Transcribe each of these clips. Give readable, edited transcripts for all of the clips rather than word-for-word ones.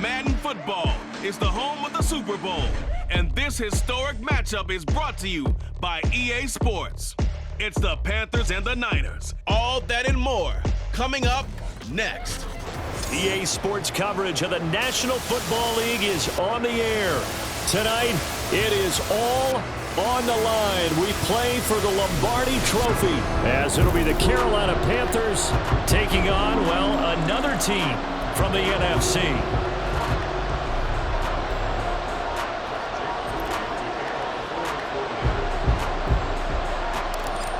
Madden Football is the home of the Super Bowl, and this historic matchup is brought to you by EA Sports. It's the Panthers and the Niners. All that and more coming up next. EA Sports coverage of the National Football League is on the air. Tonight, it is all on the line. We play for the Lombardi Trophy, as it'll be the Carolina Panthers taking on, well, another team from the NFC.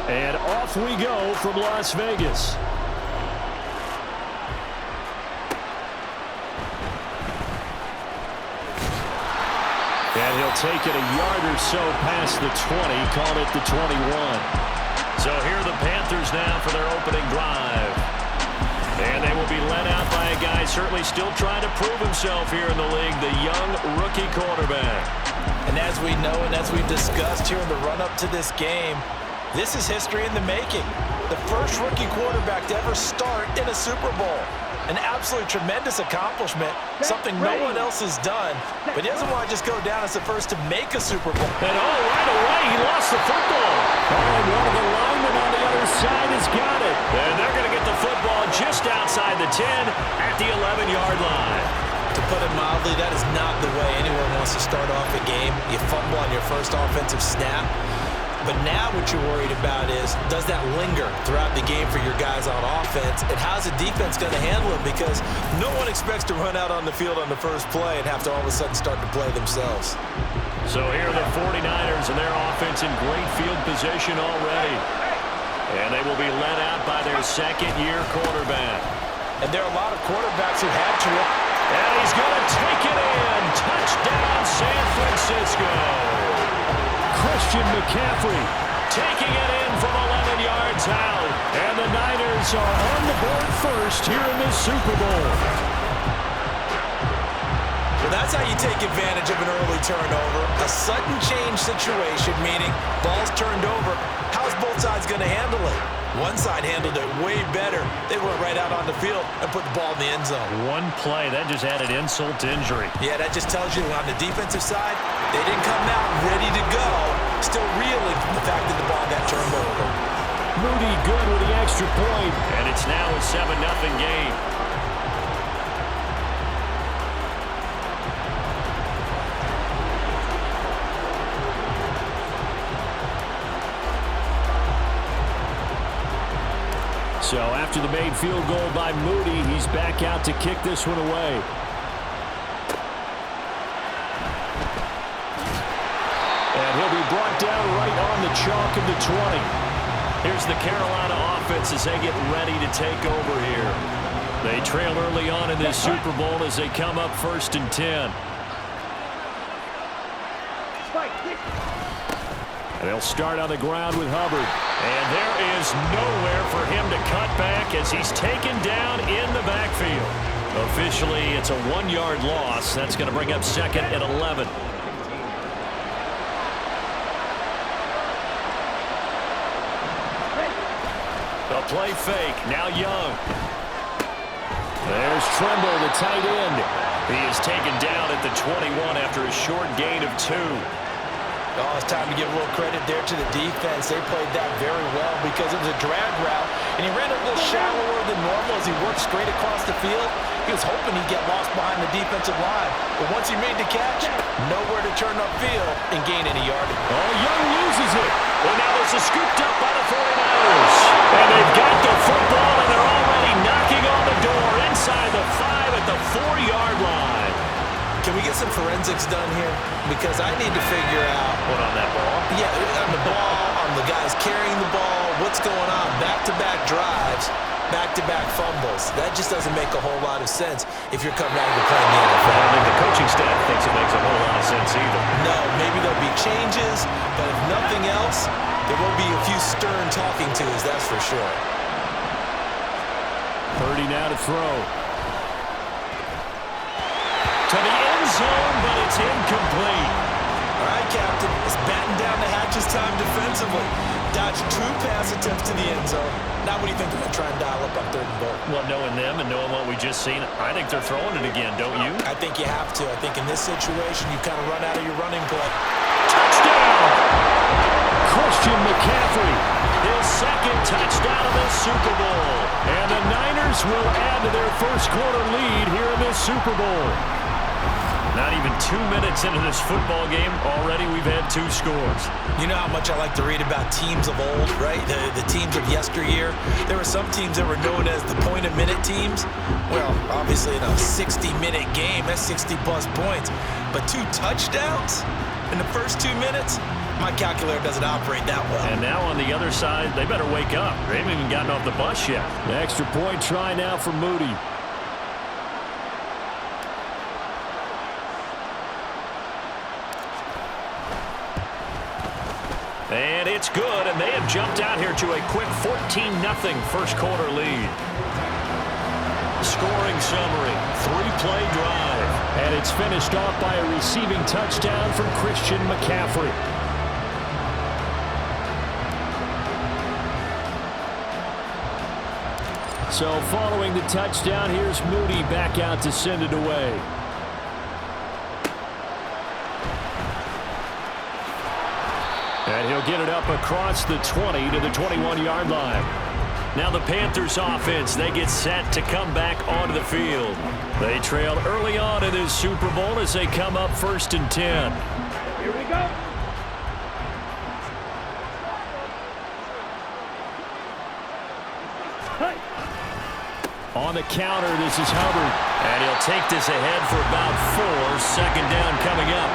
And off we go from Las Vegas. And he'll take it a yard or so past the 20, call it the 21. So here are the Panthers now for their opening drive. And they will be led out by a guy certainly still trying to prove himself here in the league, the young rookie quarterback. And as we know and as we've discussed here in the run-up to this game, this is history in the making. The first rookie quarterback to ever start in a Super Bowl. An absolutely tremendous accomplishment, something no one else has done. But he doesn't want to just go down as the first to make a Super Bowl. And right away, he lost the football. And one of the linemen on the other side has got it. And they're going to get the football just outside the 10 at the 11-yard line. To put it mildly, that is not the way anyone wants to start off a game. You fumble on your first offensive snap. But now what you're worried about is, does that linger throughout the game for your guys on offense? And how's the defense going to handle it? Because no one expects to run out on the field on the first play and have to all of a sudden start to play themselves. So here are the 49ers and their offense in great field position already. And they will be led out by their second-year quarterback. And there are a lot of quarterbacks who had to. And he's going to take it in. Touchdown, San Francisco. Christian McCaffrey taking it in from 11 yards out. And the Niners are on the board first here in this Super Bowl. Well, that's how you take advantage of an early turnover. A sudden change situation, meaning ball's turned over. How's both sides going to handle it? One side handled it way better. They went right out on the field and put the ball in the end zone. One play, that just added insult to injury. Yeah, that just tells you on the defensive side, they didn't come out ready to go, still reeling from the fact that the ball got turned over. Moody good with the extra point, and it's now a 7-0 game. So after the made field goal by Moody, he's back out to kick this one away. And he'll be brought down right on the chalk of the 20. Here's the Carolina offense as they get ready to take over here. They trail early on in this Super Bowl as they come up 1st and 10. And they'll start on the ground with Hubbard. And there is nowhere for him to cut back as he's taken down in the backfield. Officially, it's a 1-yard loss. That's going to bring up 2nd and 11. The play fake. Now Young. There's Trimble, the tight end. He is taken down at the 21 after a short gain of 2. Oh, it's time to give a little credit there to the defense. They played that very well because it was a drag route, and he ran a little shallower than normal as he worked straight across the field. He was hoping he'd get lost behind the defensive line. But once he made the catch, nowhere to turn upfield and gain any yardage. Oh, Young loses it. Well, now this is scooped up by the 49ers. And they've got the football, and they're already knocking on the door inside the 5 at the 4-yard line. Can we get some forensics done here? Because I need to figure out... What, on that ball? Yeah, on the ball, on the guys carrying the ball, what's going on? Back-to-back drives, back-to-back fumbles. That just doesn't make a whole lot of sense if you're coming out and playing the NFL. I don't think the coaching staff thinks it makes a whole lot of sense either. No, maybe there'll be changes, but if nothing else, there will be a few stern talking tos, that's for sure. Purdy now to throw. To the end zone, but it's incomplete. All right, Captain. It's batten down the hatches time defensively. Dodge 2 pass attempts to the end zone. Now what do you think they're going to try and dial up on 3rd and goal? Well, knowing them and knowing what we just seen, I think they're throwing it again, don't you? I think you have to. I think in this situation, you kind of run out of your running play. Touchdown! Christian McCaffrey, his 2nd touchdown of this Super Bowl. And the Niners will add to their first quarter lead here in this Super Bowl. Not even 2 minutes into this football game, already we've had 2 scores. You know how much I like to read about teams of old, right? The teams of yesteryear. There were some teams that were known as the point-a-minute teams. Well, obviously in a 60-minute game, that's 60-plus points. But 2 touchdowns in the first 2 minutes? My calculator doesn't operate that well. And now on the other side, they better wake up. They haven't even gotten off the bus yet. The extra point try now for Moody. And it's good, and they have jumped out here to a quick 14-0 first quarter lead. Scoring summary, 3-play drive. And it's finished off by a receiving touchdown from Christian McCaffrey. So following the touchdown, here's Moody back out to send it away. And he'll get it up across the 20 to the 21-yard line. Now the Panthers offense, they get set to come back onto the field. They trailed early on in this Super Bowl as they come up 1st and 10. Here we go. On the counter, this is Hubbard. And he'll take this ahead for about 4. 2nd down coming up.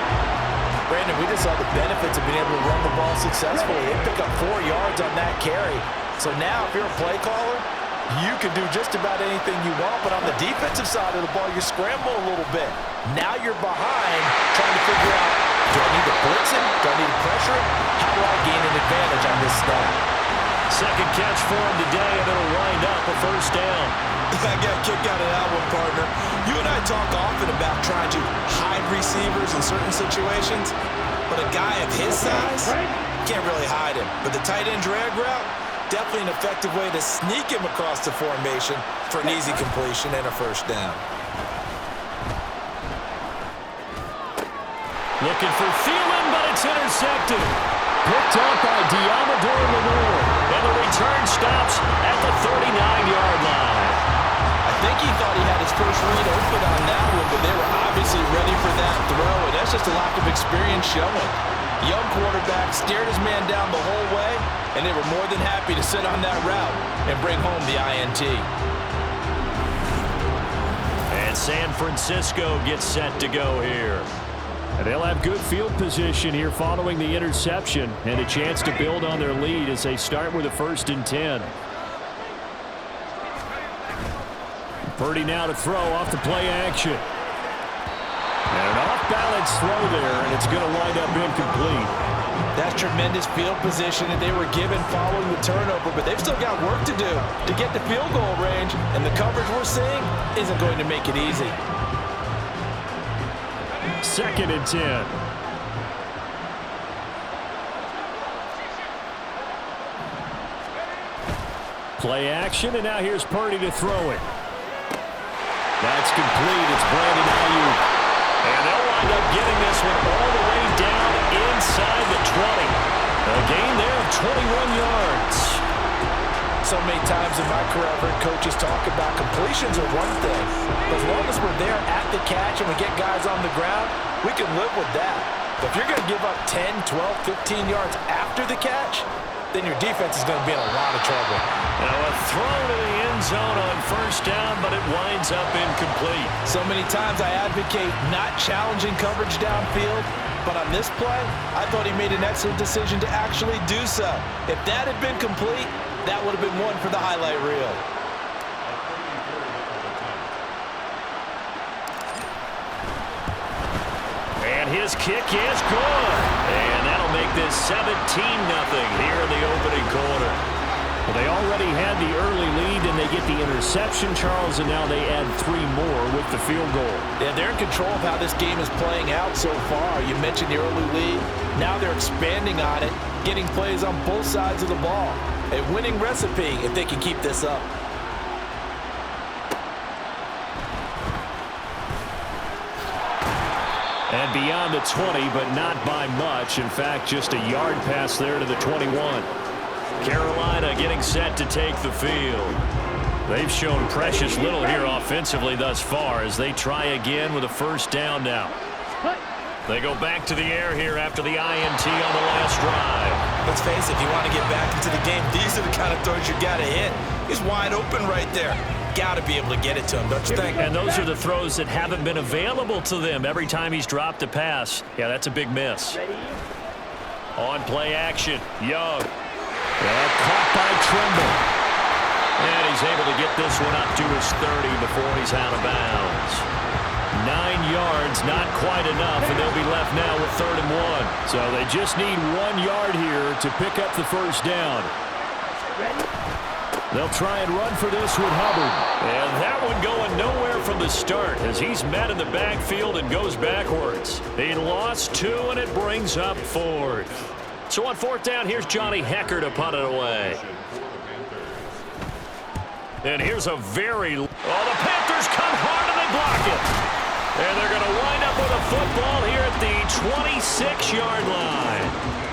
Brandon, we just saw the benefits of being able to run the ball successfully. They pick up 4 yards on that carry. So now, if you're a play caller, you can do just about anything you want. But on the defensive side of the ball, you scramble a little bit. Now you're behind, trying to figure out, do I need to blitz him? Do I need to pressure him? How do I gain an advantage on this snap? 2nd catch for him today, and it'll wind up a 1st down. I got a kick out of that one, partner. You and I talk often about trying to hide receivers in certain situations, but a guy of his size can't really hide him. But the tight end drag route, definitely an effective way to sneak him across the formation for an easy completion and a 1st down. Looking for Thielen, but it's intercepted. Picked up by Diamador Lenore. And the return stops at the 39-yard line. I think he thought he had his first read open on that one, but they were obviously ready for that throw, and that's just a lack of experience showing. Young quarterback stared his man down the whole way, and they were more than happy to sit on that route and bring home the INT. And San Francisco gets set to go here. And they'll have good field position here following the interception and a chance to build on their lead as they start with a 1st and 10. Purdy now to throw off the play action. And an off-balance throw there, and it's going to wind up incomplete. That's tremendous field position that they were given following the turnover, but they've still got work to do to get to field goal range, and the coverage we're seeing isn't going to make it easy. 2nd and 10. Play action, and now here's Purdy to throw it. That's complete. It's Brandon Ayuk. And they'll wind up getting this one all the way down inside the 20. A gain there of 21 yards. So many times in my career, I've heard coaches talk about completions are one thing. But as long as we're there at the catch and we get guys on the ground, we can live with that. But if you're going to give up 10, 12, 15 yards after the catch, then your defense is going to be in a lot of trouble. Now a throw to the end zone on 1st down, but it winds up incomplete. So many times I advocate not challenging coverage downfield, but on this play, I thought he made an excellent decision to actually do so. If that had been complete, that would have been one for the highlight reel. And his kick is good. And that'll make this 17-0 here in the opening quarter. Well, they already had the early lead, and they get the interception, Charles, and now they add 3 more with the field goal. Yeah, they're in control of how this game is playing out so far. You mentioned the early lead. Now they're expanding on it, getting plays on both sides of the ball. A winning recipe if they can keep this up. And beyond the 20, but not by much. In fact, just a yard pass there to the 21. Carolina getting set to take the field. They've shown precious little here offensively thus far as they try again with a first down now. They go back to the air here after the INT on the last drive. Let's face it, if you want to get back into the game, these are the kind of throws you got to hit. He's wide open right there. Got to be able to get it to him, don't you think? And those are the throws that haven't been available to them every time he's dropped a pass. Yeah, that's a big miss. On play action, Young. Caught by Trimble. And he's able to get this one up to his 30 before he's out of bounds. 9 yards, not quite enough, and they'll be left now with 3rd and 1. So they just need 1 yard here to pick up the first down. They'll try and run for this with Hubbard. And that one going nowhere from the start as he's met in the backfield and goes backwards. He lost 2, and it brings up 4th. So on 4th down, here's Johnny Hekker to punt it away. And here's a very... Oh, the Panthers come hard and they block it. And they're going to wind up with a football here at the 26-yard line.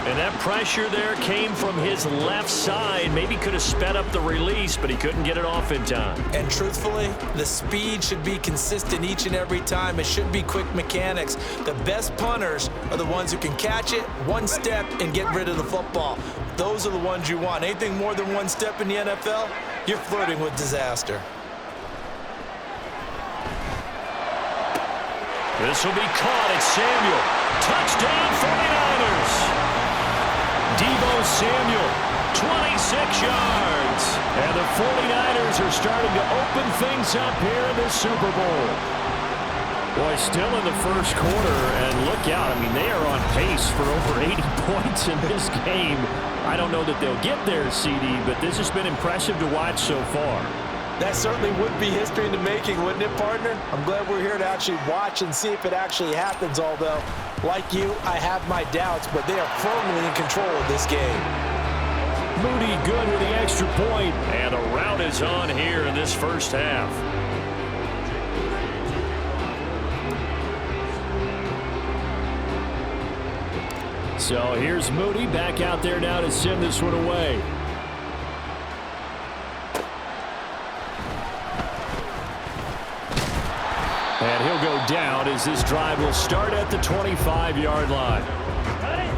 And that pressure there came from his left side. Maybe could have sped up the release, but he couldn't get it off in time. And truthfully, the speed should be consistent each and every time. It should be quick mechanics. The best punters are the ones who can catch it, 1 step, and get rid of the football. Those are the ones you want. Anything more than 1 step in the NFL, you're flirting with disaster. This will be caught at Samuel. Touchdown 49ers. Deebo Samuel, 26 yards. And the 49ers are starting to open things up here in the Super Bowl. Boy, still in the first quarter, and look out. I mean, they are on pace for over 80 points in this game. I don't know that they'll get there, CD, but this has been impressive to watch so far. That certainly would be history in the making, wouldn't it, partner? I'm glad we're here to actually watch and see if it actually happens, although, like you, I have my doubts, but they are firmly in control of this game. Moody good with the extra point, and a rout is on here in this first half. So here's Moody back out there now to send this one away. And he'll go down as this drive will start at the 25-yard line.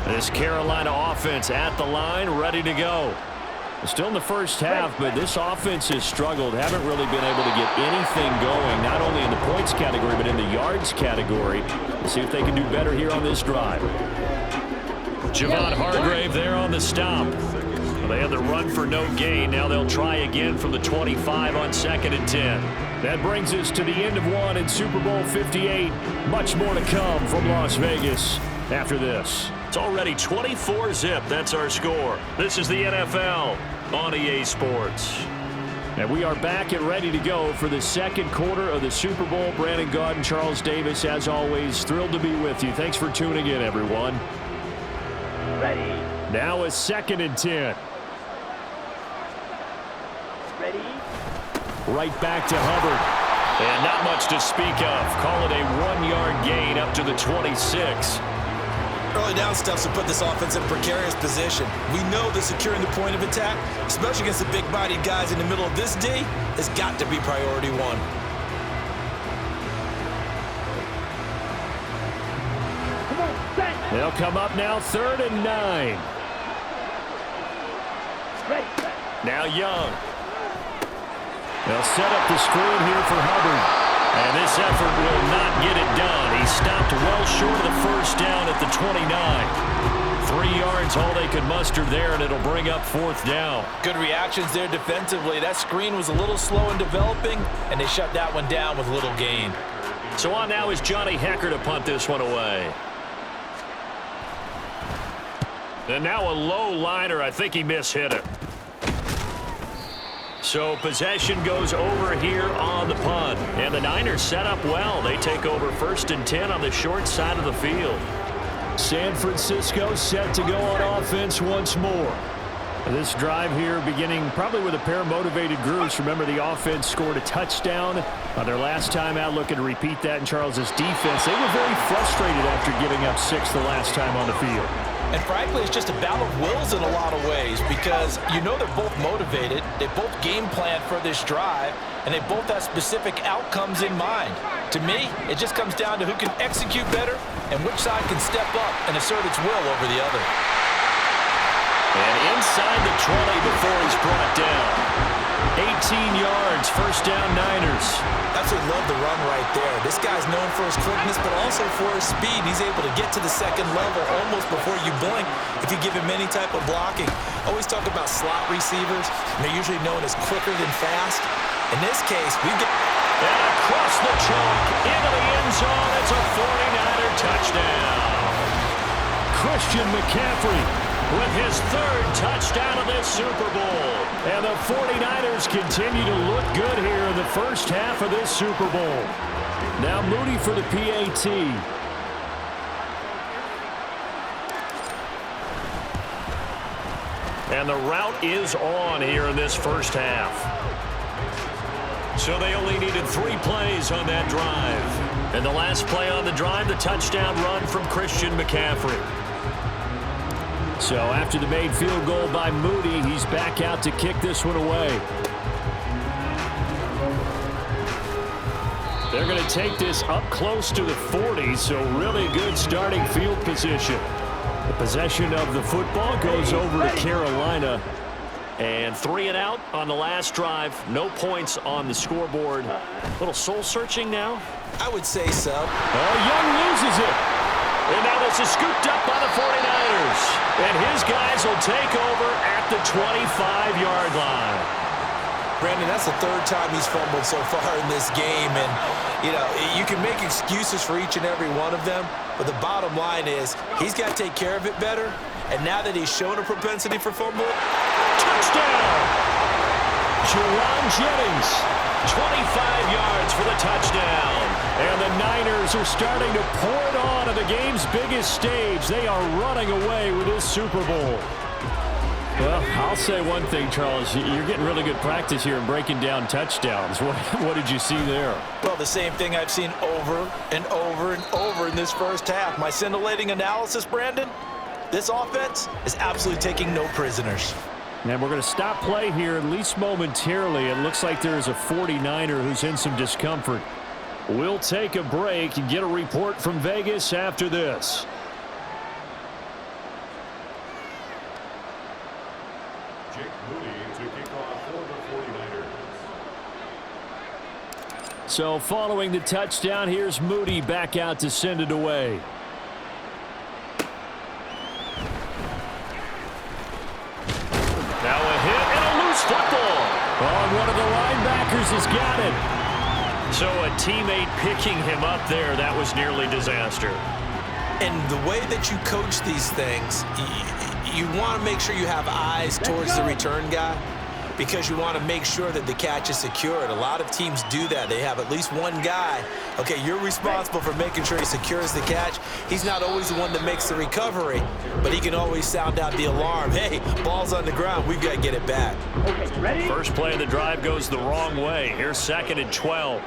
This Carolina offense at the line, ready to go. Still in the first half, but this offense has struggled. Haven't really been able to get anything going, not only in the points category, but in the yards category. Let's see if they can do better here on this drive. Javon Hargrave there on the stop. They had the run for no gain. Now they'll try again from the 25 on 2nd and 10. That brings us to the end of 1 in Super Bowl 58. Much more to come from Las Vegas after this. It's already 24-zip. That's our score. This is the NFL on EA Sports. And we are back and ready to go for the second quarter of the Super Bowl. Brandon Gaudin and Charles Davis, as always, thrilled to be with you. Thanks for tuning in, everyone. Ready. Now a 2nd and 10. Ready. Right back to Hubbard. And not much to speak of. Call it a 1-yard gain up to the 26. Early down stuff to put this offense in a precarious position. We know that securing the point of attack, especially against the big-bodied guys in the middle of this D, has got to be priority 1. Come on, set. They'll come up now 3rd and 9. Ready. Now Young. They'll set up the screen here for Hubbard. And this effort will not get it done. He stopped well short of the first down at the 29. 3 yards, all they could muster there, and it'll bring up 4th down. Good reactions there defensively. That screen was a little slow in developing, and they shut that one down with little gain. So on now is Johnny Hekker to punt this one away. And now a low liner. I think he mishit it. So possession goes over here on the punt. And the Niners set up well. They take over 1st and 10 on the short side of the field. San Francisco set to go on offense once more. This drive here beginning probably with a pair of motivated groups. Remember, the offense scored a touchdown on their last time out. Looking to repeat that in Charles's defense. They were very frustrated after giving up 6 the last time on the field. And frankly, it's just a battle of wills in a lot of ways because you know they're both motivated. They both game planned for this drive, and they both have specific outcomes in mind. To me, it just comes down to who can execute better and which side can step up and assert its will over the other. And inside the 20 before he's brought down. 18 yards, 1st down Niners. Absolutely love the run right there. This guy's known for his quickness, but also for his speed. He's able to get to the second level almost before you blink if you give him any type of blocking. Always talk about slot receivers, and they're usually known as quicker than fast. In this case, we get... And across the chalk, into the end zone, it's a 49er touchdown. Christian McCaffrey with his 3rd touchdown of this Super Bowl. And the 49ers continue to look good here in the first half of this Super Bowl. Now Moody for the PAT. And the route is on here in this first half. So they only needed 3 plays on that drive. And the last play on the drive, the touchdown run from Christian McCaffrey. So after the made field goal by Moody, he's back out to kick this one away. They're going to take this up close to the 40, so really good starting field position. The possession of the football goes over to Carolina. And 3 and out on the last drive. No points on the scoreboard. A little soul-searching now? I would say so. Oh, Young loses it. And now this is scooped up by the 49ers. And his guys will take over at the 25-yard line. Brandon, that's the 3rd time he's fumbled so far in this game. And, you know, you can make excuses for each and every one of them. But the bottom line is he's got to take care of it better. And now that he's shown a propensity for fumble, touchdown! Juwan Jennings, 25 yards for the touchdown. And the Niners are starting to pour it on at the game's biggest stage. They are running away with this Super Bowl. Well, I'll say one thing, Charles. You're getting really good practice here in breaking down touchdowns. What did you see there? Well, the same thing I've seen over and over and over in this first half. My scintillating analysis, Brandon, this offense is absolutely taking no prisoners. And we're going to stop play here, at least momentarily. It looks like there's a 49er who's in some discomfort. We'll take a break and get a report from Vegas after this. Jake Moody to kick off for the 49ers. So following the touchdown, here's Moody back out to send it away. Now a hit and a loose football. Oh, one of the linebackers has got it. So a teammate picking him up there, that was nearly disaster. And the way that you coach these things, you want to make sure you have eyes towards the return guy because you want to make sure that the catch is secured. A lot of teams do that. They have at least one guy. Okay, you're responsible for making sure he secures the catch. He's not always the one that makes the recovery, but he can always sound out the alarm. Hey, ball's on the ground. We've got to get it back. Okay, ready? First play of the drive goes the wrong way. Here's 2nd and 12.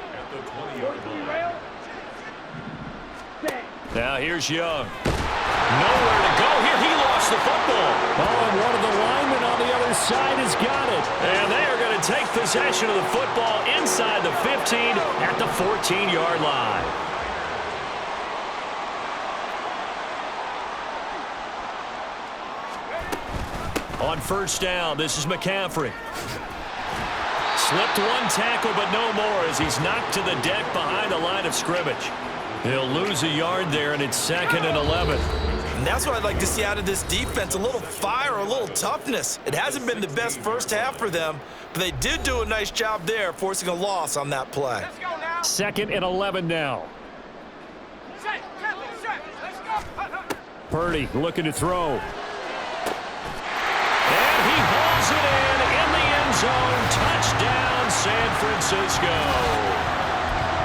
Now here's Young. Nowhere to go here. He lost the football. Oh, and one of the linemen on the other side has got it. And they are going to take possession of the football inside the 15 at the 14-yard line. On 1st down, this is McCaffrey. Slipped one tackle, but no more as he's knocked to the deck behind the line of scrimmage. He'll lose a yard there, and it's 2nd and 11. And that's what I'd like to see out of this defense, a little fire, a little toughness. It hasn't been the best first half for them, but they did do a nice job there, forcing a loss on that play. 2nd and 11 now. Purdy looking to throw. And he hauls it in the end zone. Touchdown. San Francisco.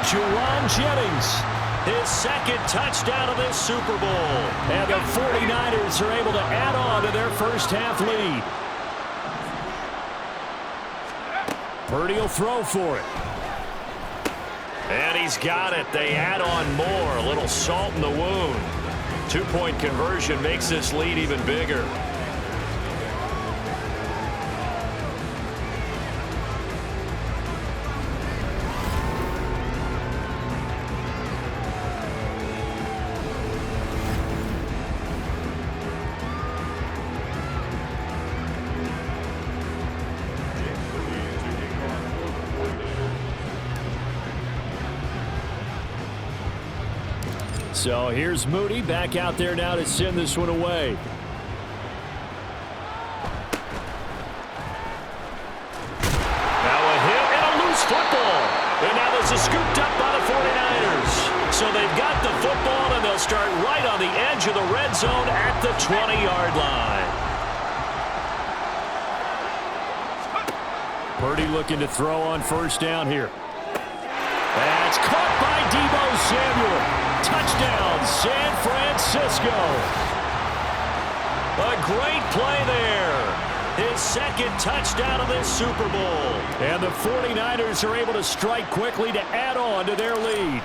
Juwan Jennings, his second touchdown of this Super Bowl. And the 49ers are able to add on to their first half lead. Purdy will throw for it. And he's got it. They add on more. A little salt in the wound. 2-point conversion makes this lead even bigger. So here's Moody back out there now to send this one away. Now a hit and a loose football. And now this is scooped up by the 49ers. So they've got the football, and they'll start right on the edge of the red zone at the 20-yard line. Purdy looking to throw on first down here. That's caught by Deebo Samuel. Touchdown, San Francisco. A great play there. His second touchdown of this Super Bowl. And the 49ers are able to strike quickly to add on to their lead.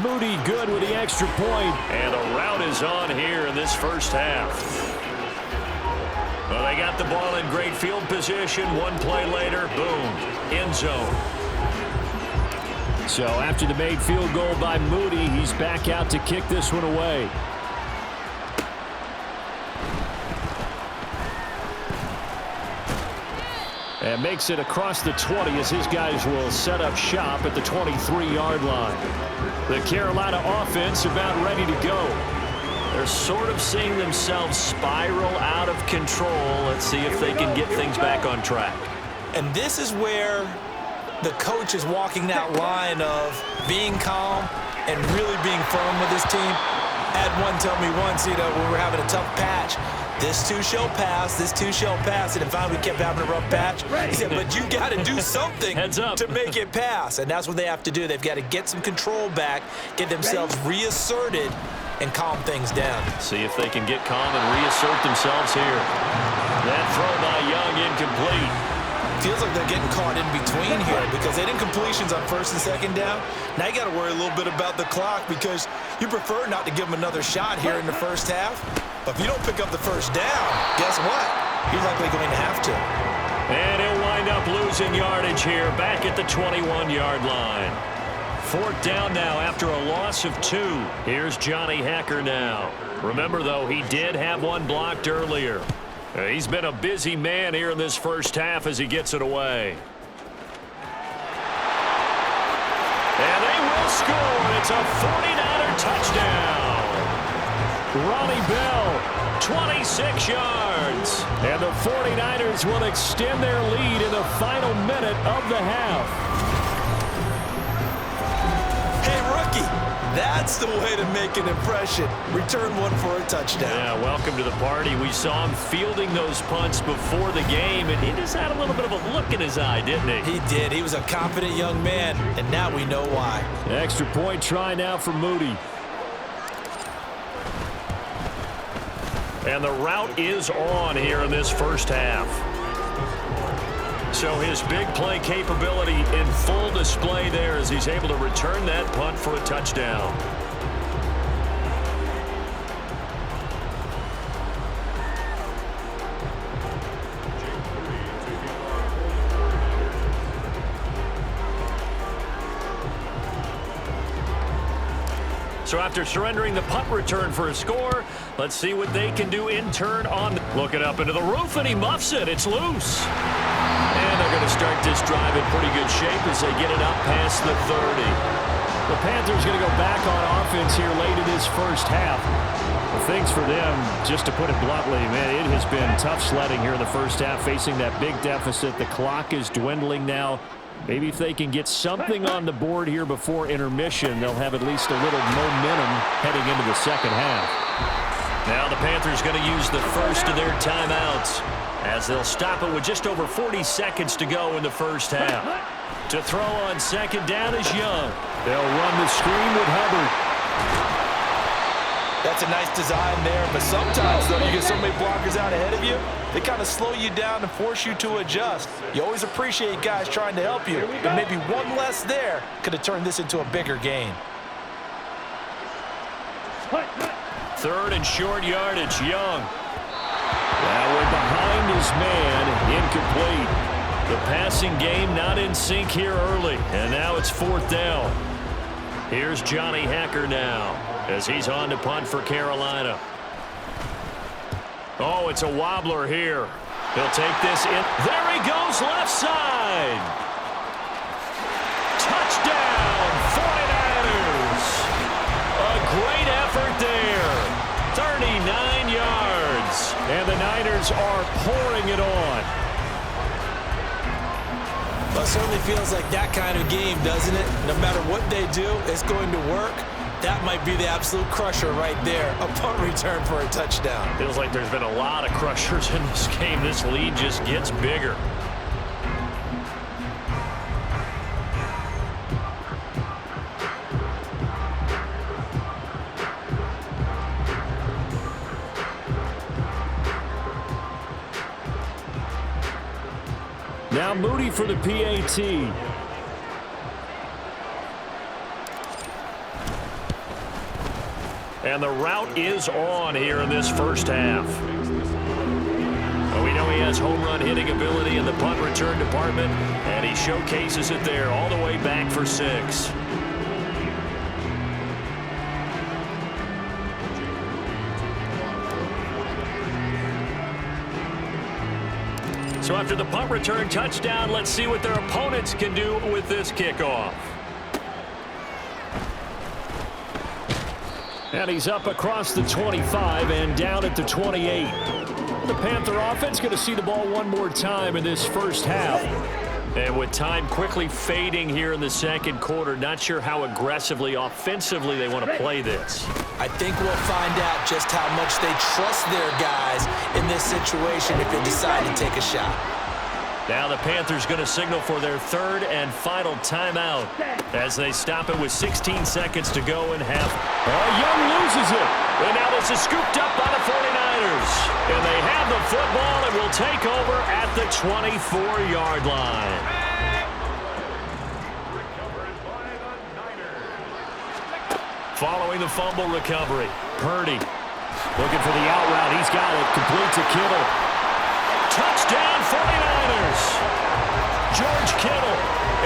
Moody good with the extra point. And the route is on here in this first half. Well, they got the ball in great field position. One play later, boom, end zone. So after the made field goal by Moody, he's back out to kick this one away. And makes it across the 20 as his guys will set up shop at the 23-yard line. The Carolina offense about ready to go. They're sort of seeing themselves spiral out of control. Let's see if they can get things back on track. And this is where the coach is walking that line of being calm and really being firm with his team. I had one tell me once, when we were having a tough patch, this too shall pass, this too shall pass. And finally we kept having a rough patch. He said, but you got to do something to make it pass. And that's what they have to do. They've got to get some control back, get themselves reasserted, and calm things down. See if they can get calm and reassert themselves here. That throw by Young incomplete. Feels like they're getting caught in between here because they didn't completions on first and second down. Now you got to worry a little bit about the clock because you prefer not to give them another shot here in the first half. But if you don't pick up the first down, guess what? You're likely going to have to. And he'll wind up losing yardage here back at the 21-yard line. Fourth down now after a loss of 2. Here's Johnny Hekker now. Remember, though, he did have one blocked earlier. He's been a busy man here in this first half as he gets it away. And they will score. It's a 49er touchdown. Ronnie Bell, 26 yards. And the 49ers will extend their lead in the final minute of the half. Hey, rookie. That's the way to make an impression. Return one for a touchdown. Yeah, welcome to the party. We saw him fielding those punts before the game, and he just had a little bit of a look in his eye, didn't he? He did. He was a confident young man, and now we know why. Extra point try now for Moody. And the route is on here in this first half. So his big play capability in full display there as he's able to return that punt for a touchdown. So after surrendering the punt return for a score, let's see what they can do in turn on. Looking up into the roof, and he muffs it. It's loose. And they're going to start this drive in pretty good shape as they get it up past the 30. The Panthers going to go back on offense here late in this first half. Well, things for them, just to put it bluntly, man, it has been tough sledding here in the first half, facing that big deficit. The clock is dwindling now. Maybe if they can get something on the board here before intermission, they'll have at least a little momentum heading into the second half. Now the Panthers going to use the first of their timeouts as they'll stop it with just over 40 seconds to go in the first half. To throw on second down is Young. They'll run the screen with Hubbard. That's a nice design there, but sometimes, though, you get so many blockers out ahead of you, they kind of slow you down and force you to adjust. You always appreciate guys trying to help you, but maybe one less there could have turned this into a bigger gain. Third and short yardage, Young. That one behind his man, incomplete. The passing game not in sync here early, and now it's fourth down. Here's Johnny Hacker now as he's on to punt for Carolina. Oh, it's a wobbler here. He'll take this in. There he goes, left side. Touchdown, 49ers. A great effort there. 39 yards. And the Niners are pouring it on. Well, it certainly feels like that kind of game, doesn't it? No matter what they do, it's going to work. That might be the absolute crusher right there. A punt return for a touchdown. Feels like there's been a lot of crushers in this game. This lead just gets bigger. Now Moody for the PAT. And the route is on here in this first half. Well, we know he has home run hitting ability in the punt return department, and he showcases it there all the way back for 6. So after the punt return touchdown, let's see what their opponents can do with this kickoff. And he's up across the 25 and down at the 28. The Panther offense going to see the ball one more time in this first half. And with time quickly fading here in the second quarter, not sure how aggressively, offensively they want to play this. I think we'll find out just how much they trust their guys in this situation if they decide to take a shot. Now the Panthers going to signal for their third and final timeout as they stop it with 16 seconds to go in half. Young loses it. And now this is scooped up by the 49ers. And they have the football and will take over at the 24-yard line. Following the fumble recovery, Purdy looking for the out route. He's got it. Complete to Kittle. Touchdown 49ers. George Kittle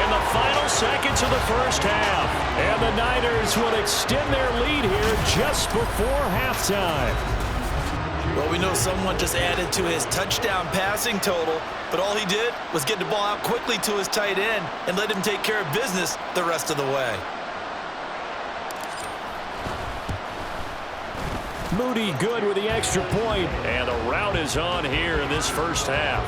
in the final seconds of the first half. And the Niners will extend their lead here just before halftime. Well, we know someone just added to his touchdown passing total, but all he did was get the ball out quickly to his tight end and let him take care of business the rest of the way. Moody good with the extra point, and the route is on here in this first half.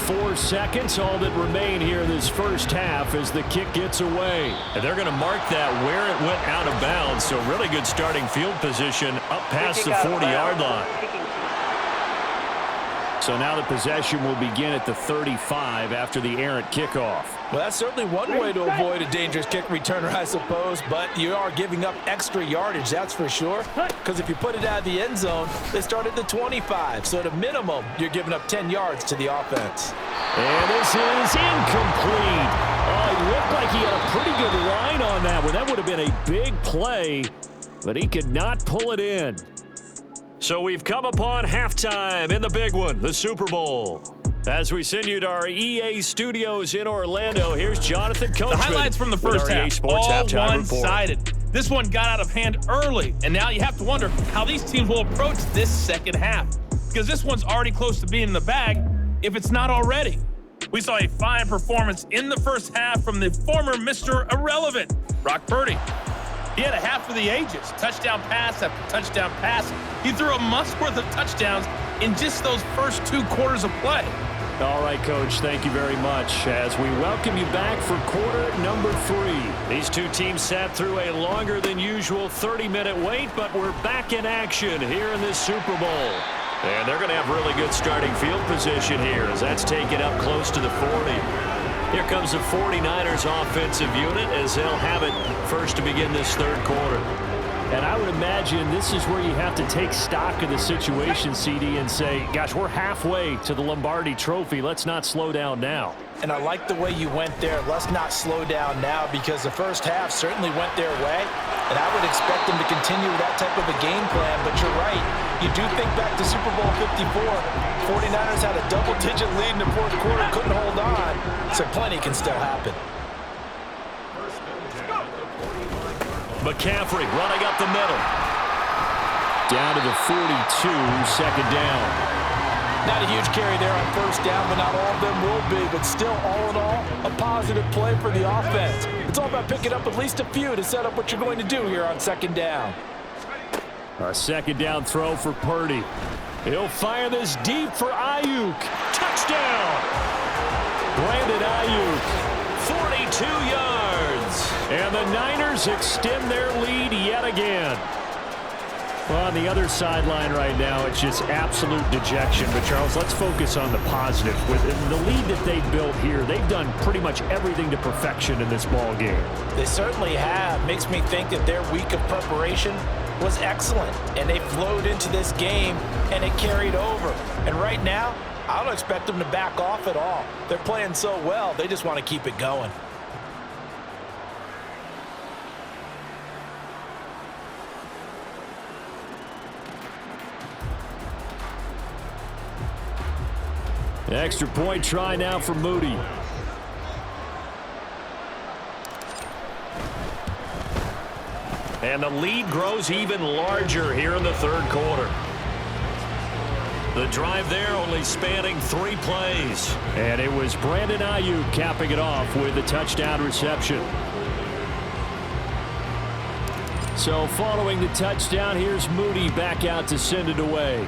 Four seconds, all that remain here in this first half as the kick gets away. And they're going to mark that where it went out of bounds, so really good starting field position up past the 40-yard line. So now the possession will begin at the 35 after the errant kickoff. Well, that's certainly one way to avoid a dangerous kick returner, I suppose, but you are giving up extra yardage, that's for sure, because if you put it out of the end zone, they start at the 25, so at a minimum, you're giving up 10 yards to the offense. And this is incomplete. It looked like he had a pretty good line on that one. That would have been a big play, but he could not pull it in. So we've come upon halftime in the big one, the Super Bowl. As we send you to our EA studios in Orlando, here's Jonathan Coachman. The highlights from the first half, all one-sided. This one got out of hand early, and now you have to wonder how these teams will approach this second half, because this one's already close to being in the bag, if it's not already. We saw a fine performance in the first half from the former Mr. Irrelevant, Brock Purdy. He had a half for the ages, touchdown pass after touchdown pass. He threw a month's worth of touchdowns in just those first 2 quarters of play. All right, Coach, thank you very much as we welcome you back for quarter number 3. These two teams sat through a longer than usual 30-minute wait, but we're back in action here in this Super Bowl. And they're going to have really good starting field position here as that's taken up close to the 40. Here comes the 49ers offensive unit as they'll have it first to begin this third quarter. And I would imagine this is where you have to take stock of the situation, CD, and say, gosh, we're halfway to the Lombardi Trophy. Let's not slow down now. And I like the way you went there. Let's not slow down now because the first half certainly went their way. And I would expect them to continue that type of a game plan. But you're right. You do think back to Super Bowl 54. 49ers had a double-digit lead in the fourth quarter, couldn't hold on. So plenty can still happen. McCaffrey running up the middle. Down to the 42, second down. Not a huge carry there on first down, but not all of them will be. But still, all in all, a positive play for the offense. It's all about picking up at least a few to set up what you're going to do here on second down. A second down throw for Purdy. He'll fire this deep for Ayuk. Touchdown! Brandon Ayuk, 42 yards. And the Niners extend their lead yet again. Well, on the other sideline right now, it's just absolute dejection. But, Charles, let's focus on the positive. With the lead that they've built here, they've done pretty much everything to perfection in this ball game. They certainly have. Makes me think that their week of preparation was excellent. And they flowed into this game, and it carried over. And right now, I don't expect them to back off at all. They're playing so well, they just want to keep it going. Extra point try now for Moody. And the lead grows even larger here in the third quarter. The drive there only spanning 3 plays. And it was Brandon Ayuk capping it off with a touchdown reception. So following the touchdown, here's Moody back out to send it away.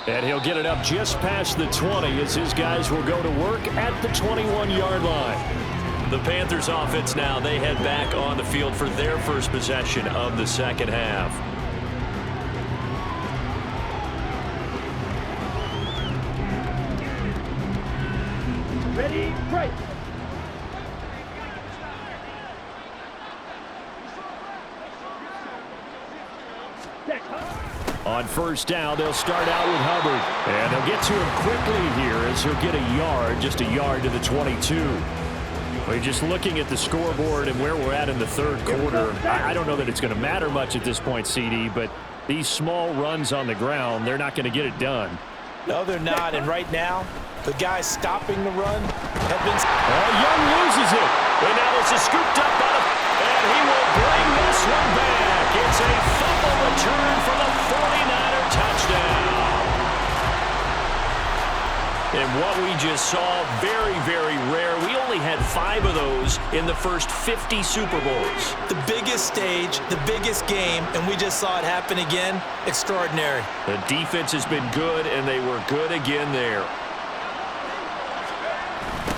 And he'll get it up just past the 20 as his guys will go to work at the 21-yard line. The Panthers offense now, they head back on the field for their first possession of the second half. Ready, break. On first down, they'll start out with Hubbard. And they'll get to him quickly here as he'll get a yard, just a yard to the 22. We're just looking at the scoreboard and where we're at in the third quarter. I don't know that it's going to matter much at this point, CD, but these small runs on the ground, they're not going to get it done. No, they're not. And right now, the guys stopping the run have been... Young loses it. And now it's a scooped up out of... And he will bring this one back. It's a fumble return for the 49er touchdown. And what we just saw, very, very rare. We only had 5 of those in the first 50 Super Bowls. The biggest stage, the biggest game, and we just saw it happen again. Extraordinary. The defense has been good, and they were good again there.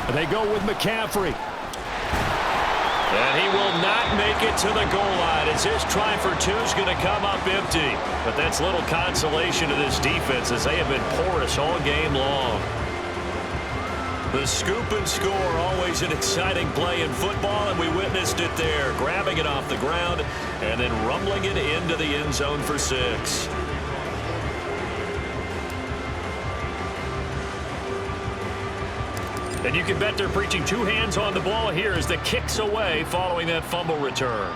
And they go with McCaffrey. And he will not make it to the goal line as his try for 2 is going to come up empty. But that's little consolation to this defense as they have been porous all game long. The scoop and score, always an exciting play in football, and we witnessed it there, grabbing it off the ground and then rumbling it into the end zone for 6. And you can bet they're preaching 2 hands on the ball here as the kick's away following that fumble return.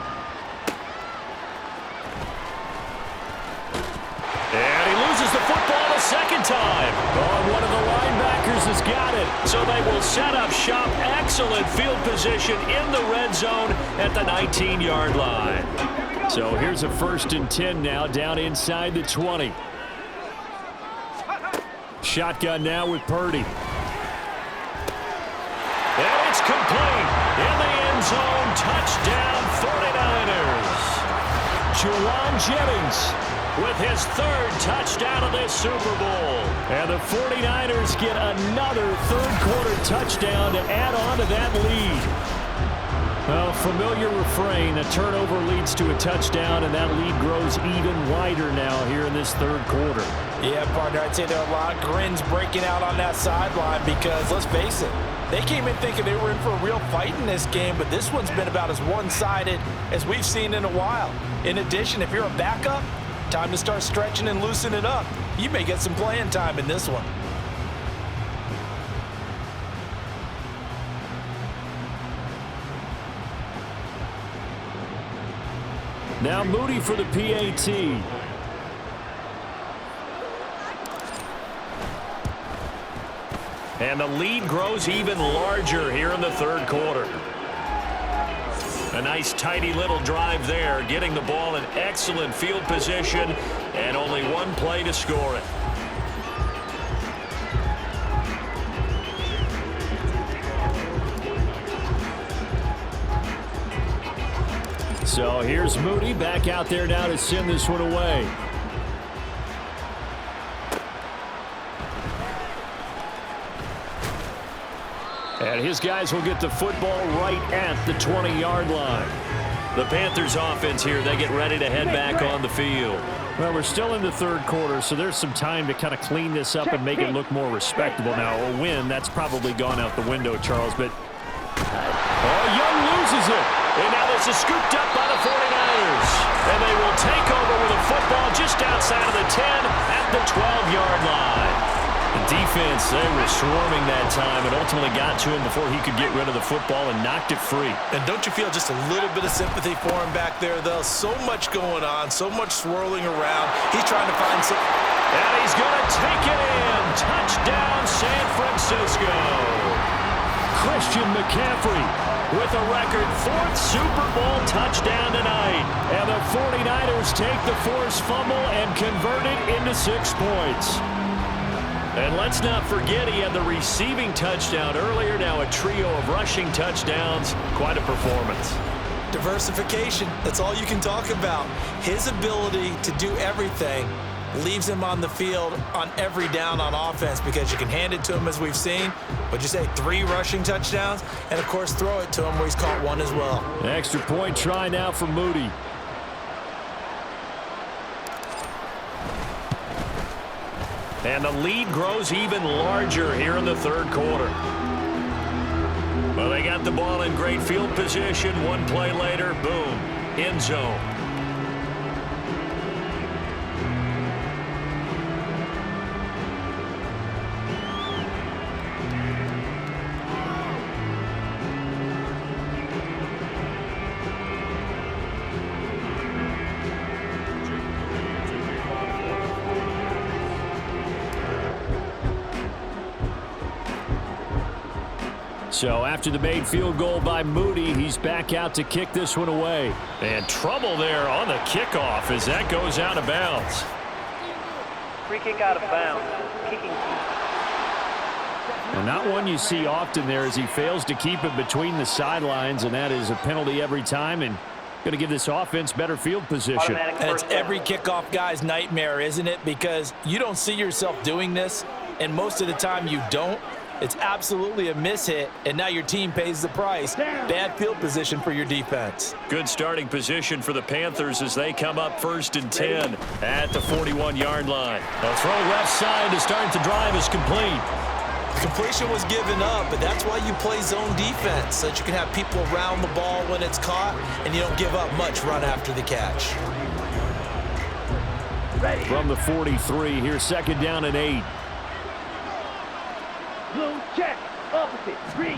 And he loses the football a second time. Oh, one of the linebackers has got it. So they will set up shop. Excellent field position in the red zone at the 19-yard line. So here's a 1st and 10 now down inside the 20. Shotgun now with Purdy. And it's complete. In the end zone, touchdown 49ers. Jawan Jennings with his third touchdown of this Super Bowl. And the 49ers get another third-quarter touchdown to add on to that lead. Well, familiar refrain, a turnover leads to a touchdown, and that lead grows even wider now here in this third quarter. Yeah, partner, I'd say there are a lot of grins breaking out on that sideline because, let's face it, they came in thinking they were in for a real fight in this game, but this one's been about as one-sided as we've seen in a while. In addition, if you're a backup, time to start stretching and loosening it up. You may get some playing time in this one. Now Moody for the PAT. And the lead grows even larger here in the third quarter. A nice tidy little drive there, getting the ball in excellent field position, and only one play to score it. So here's Moody back out there now to send this one away. And his guys will get the football right at the 20-yard line. The Panthers offense here, they get ready to head back on the field. Well, we're still in the third quarter, so there's some time to kind of clean this up and make it look more respectable. Now, a win, that's probably gone out the window, Charles, but Young loses it. And now this is scooped up by the 49ers. And they will take over with a football just outside of the 10 at the 12-yard line. The defense, they were swarming that time and ultimately got to him before he could get rid of the football and knocked it free. And don't you feel just a little bit of sympathy for him back there, though? So much going on, so much swirling around. He's trying to find some... And he's going to take it in. Touchdown, San Francisco. Christian McCaffrey with a record fourth Super Bowl touchdown tonight. And the 49ers take the forced fumble and convert it into 6 points. And let's not forget he had the receiving touchdown earlier. Now a trio of rushing touchdowns. Quite a performance. Diversification, that's all you can talk about. His ability to do everything leaves him on the field on every down on offense because you can hand it to him as we've seen. What'd you say, 3 rushing touchdowns? And, of course, throw it to him where he's caught 1 as well. An extra point try now for Moody. And the lead grows even larger here in the third quarter. Well, they got the ball in great field position. 1 play later, boom, end zone. So after the made field goal by Moody, he's back out to kick this one away. And trouble there on the kickoff as that goes out of bounds. Free kick out of bounds. Kicking. And not one you see often there as he fails to keep it between the sidelines, and that is a penalty every time and going to give this offense better field position. And it's every kickoff guy's nightmare, isn't it? Because you don't see yourself doing this, and most of the time you don't. It's absolutely a miss-hit, and now your team pays the price. Bad field position for your defense. Good starting position for the Panthers as they come up 1st and 10 at the 41-yard line. A throw left side to start the drive is complete. Completion was given up, but that's why you play zone defense, so that you can have people around the ball when it's caught, and you don't give up much run after the catch. From the 43, here's 2nd down and 8. Blue check. Opposite. Green.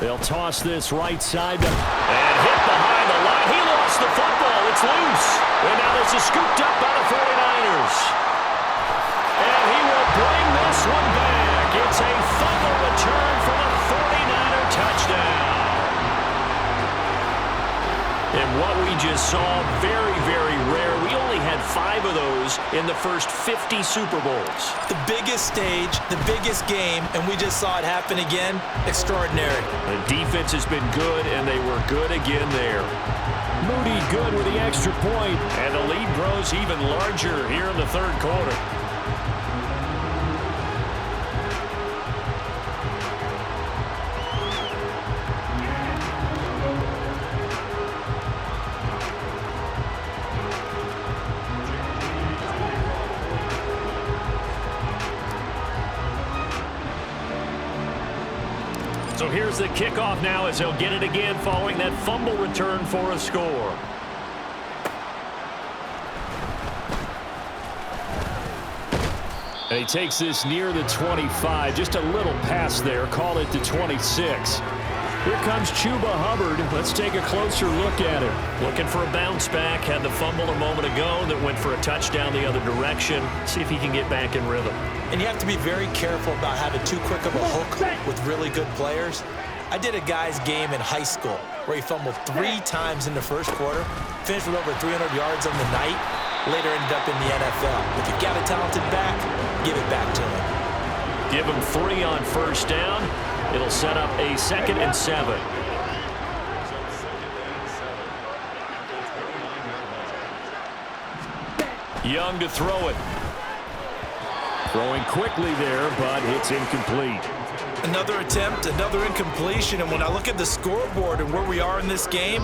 They'll toss this right side and hit behind the line. He lost the football. It's loose. And now this is scooped up by the 49ers. And he will bring this one back. It's a fumble return for the 49er touchdown. And what we just saw, very, very rare. We only had 5 of those in the first 50 Super Bowls. The biggest stage, the biggest game, and we just saw it happen again. Extraordinary. The defense has been good, and they were good again there. Moody good with the extra point, and the lead grows even larger here in the third quarter. So here's the kickoff now as he'll get it again following that fumble return for a score. And he takes this near the 25. Just a little pass there. Call it the 26. Here comes Chuba Hubbard. Let's take a closer look at him. Looking for a bounce back. Had the fumble a moment ago that went for a touchdown the other direction. See if he can get back in rhythm. And you have to be very careful about having too quick of a hook with really good players. I did a guy's game in high school where he fumbled 3 times in the first quarter, finished with over 300 yards on the night, later ended up in the NFL. If you've got a talented back, give it back to him. Give him 3 on first down. It'll set up a 2nd and 7. Young to throw it. Throwing quickly there, but it's incomplete. Another attempt, another incompletion, and when I look at the scoreboard and where we are in this game,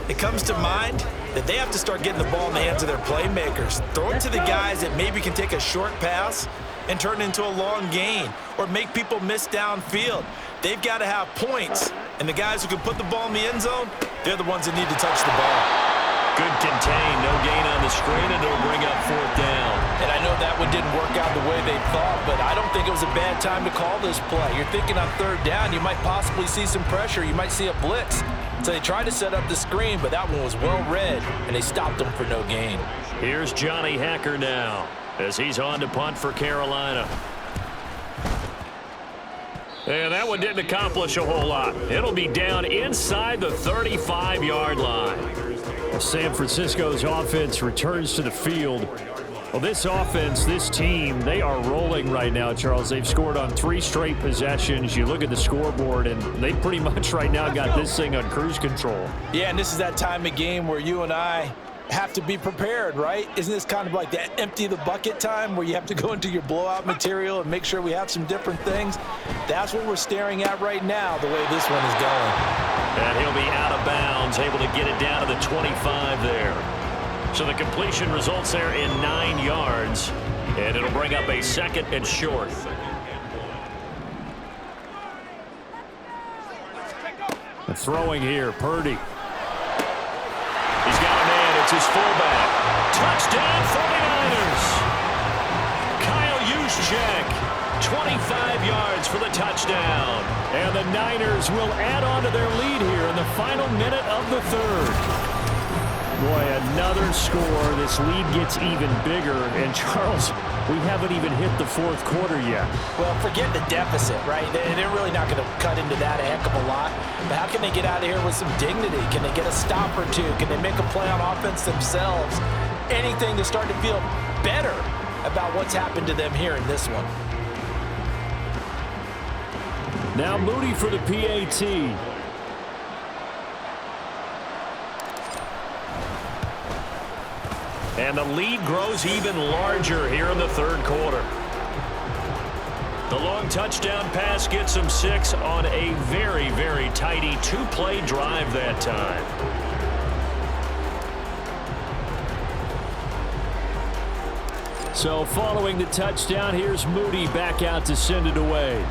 it comes to mind that they have to start getting the ball in the hands of their playmakers. Throw it to the guys that maybe can take a short pass and turn it into a long gain or make people miss downfield. They've got to have points, and the guys who can put the ball in the end zone, they're the ones that need to touch the ball. Good contain, no gain on the screen, and it'll bring up 4th down. And I know that one didn't work out the way they thought, but I don't think it was a bad time to call this play. You're thinking on 3rd down, you might possibly see some pressure. You might see a blitz. So they tried to set up the screen, but that one was well read, and they stopped them for no gain. Here's Johnny Hacker now as he's on to punt for Carolina. And that one didn't accomplish a whole lot. It'll be down inside the 35-yard line. San Francisco's offense returns to the field. Well, this offense, this team, they are rolling right now, Charles. They've scored on 3 straight possessions. You look at the scoreboard, and they pretty much right now got this thing on cruise control. Yeah, and this is that time of game where you and I have to be prepared, right? Isn't this kind of like that empty the bucket time where you have to go into your blowout material and make sure we have some different things? That's what we're staring at right now, the way this one is going. And he'll be out of bounds, able to get it down to the 25 there. So the completion results there in 9 yards, and it'll bring up a 2nd and short. And throwing here, Purdy. He's got a man. It's his fullback. Touchdown, 49ers. Kyle Juszczyk, 25 yards for the touchdown. And the Niners will add on to their lead here in the final minute of the 3rd. Boy, another score. This lead gets even bigger. And, Charles, we haven't even hit the 4th quarter yet. Well, forget the deficit, right? They're really not going to cut into that a heck of a lot. But how can they get out of here with some dignity? Can they get a stop or two? Can they make a play on offense themselves? Anything to start to feel better about what's happened to them here in this one. Now Moody for the PAT. And the lead grows even larger here in the 3rd quarter. The long touchdown pass gets him 6 on a very, very tidy 2-play drive that time. So following the touchdown, here's Moody back out to send it away.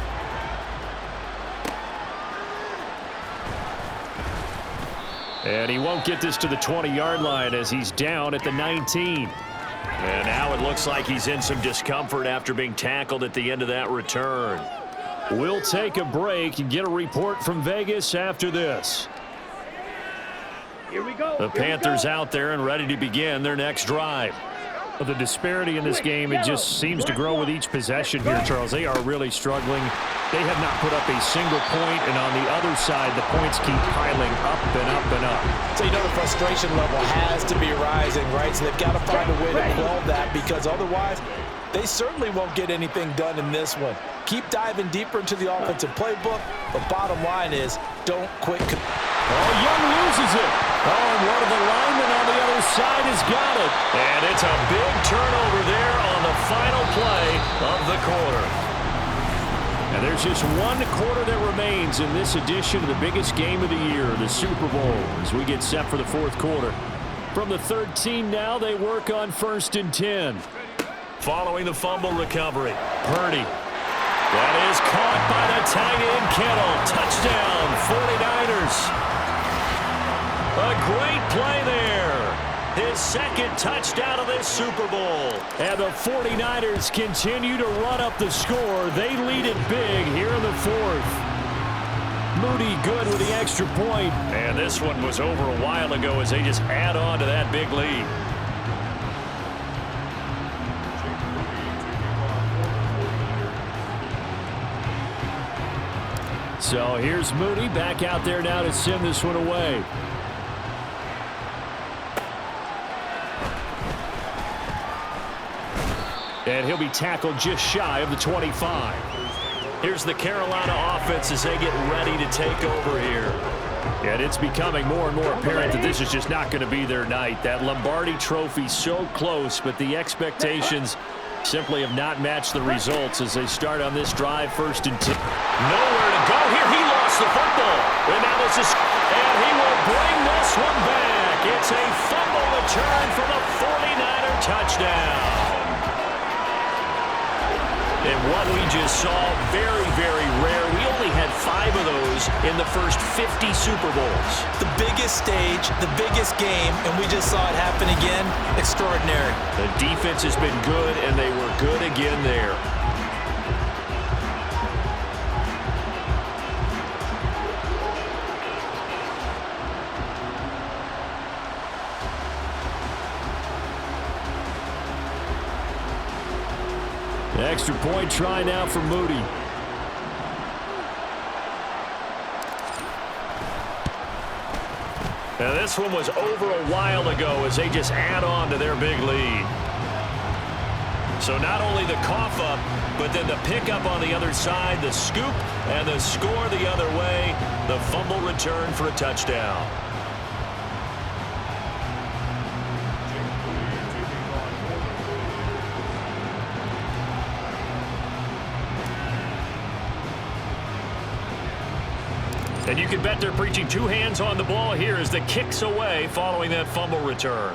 And he won't get this to the 20-yard line as he's down at the 19. And now it looks like he's in some discomfort after being tackled at the end of that return. We'll take a break and get a report from Vegas after this. Here we go. The Panthers out there and ready to begin their next drive. The disparity in this game, it just seems to grow with each possession here, Charles. They are really struggling. They have not put up a single point, and on the other side, the points keep piling up and up and up. So you know the frustration level has to be rising, right? So they've got to find a way to quell that, because otherwise they certainly won't get anything done in this one. Keep diving deeper into the offensive playbook, but bottom line is don't quit. Oh, Young loses it. Oh, and one of the linemen on the other side has got it. And it's a big turnover there on the final play of the quarter. And there's just one quarter that remains in this edition of the biggest game of the year, the Super Bowl, as we get set for the fourth quarter. From the 13 now, they work on 1st and 10. Following the fumble recovery, Purdy. That is caught by the tight end, Kittle. Touchdown, 49ers. A great play there. His second touchdown of this Super Bowl. And the 49ers continue to run up the score. They lead it big here in the fourth. Moody good with the extra point. And this one was over a while ago as they just add on to that big lead. So here's Moody back out there now to send this one away. And he'll be tackled just shy of the 25. Here's the Carolina offense as they get ready to take over here. And it's becoming more and more apparent that this is just not going to be their night. That Lombardi trophy so close, but the expectations simply have not matched the results as they start on this drive 1st and 10. Nowhere to go here. He lost the football. And now this is, and he will bring this one back. It's a fumble return for the 49er touchdown. And what we just saw, very, very rare. We only had 5 of those in the first 50 Super Bowls. The biggest stage, the biggest game, and we just saw it happen again. Extraordinary. The defense has been good, and they were good again there. Extra point try now for Moody. Now this one was over a while ago as they just add on to their big lead. So not only the cough up, but then the pickup on the other side, the scoop, and the score the other way, the fumble return for a touchdown. And you can bet they're preaching 2 hands on the ball here as the kick's away following that fumble return.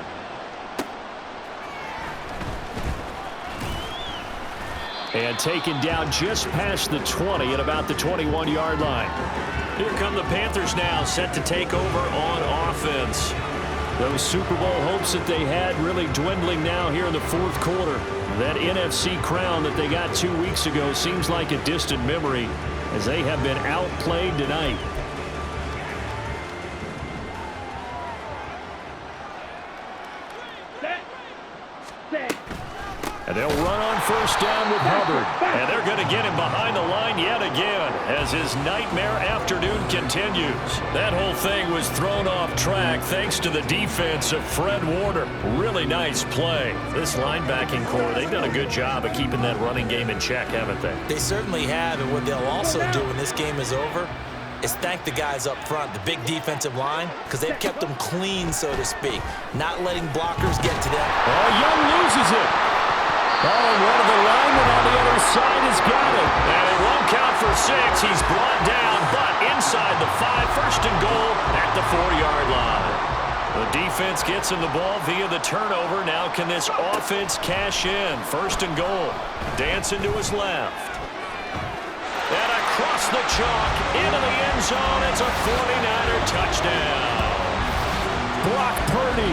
And taken down just past the 20 at about the 21-yard line. Here come the Panthers now, set to take over on offense. Those Super Bowl hopes that they had really dwindling now here in the fourth quarter. That NFC crown that they got 2 weeks ago seems like a distant memory as they have been outplayed tonight. And they'll run on 1st down with Hubbard. And they're going to get him behind the line yet again as his nightmare afternoon continues. That whole thing was thrown off track thanks to the defense of Fred Warner. Really nice play. This linebacking core, they've done a good job of keeping that running game in check, haven't they? They certainly have, and what they'll also do when this game is over is thank the guys up front, the big defensive line, because they've kept them clean, so to speak, not letting blockers get to them. Oh, Young loses it. Oh, one of the linemen on the other side has got it. And it won't count for 6. He's brought down, but inside the 5, 1st and goal at the 4-yard line. The defense gets him the ball via the turnover. Now can this offense cash in? 1st and goal. Dancing to his left. And across the chalk into the end zone. It's a 49er touchdown. Brock Purdy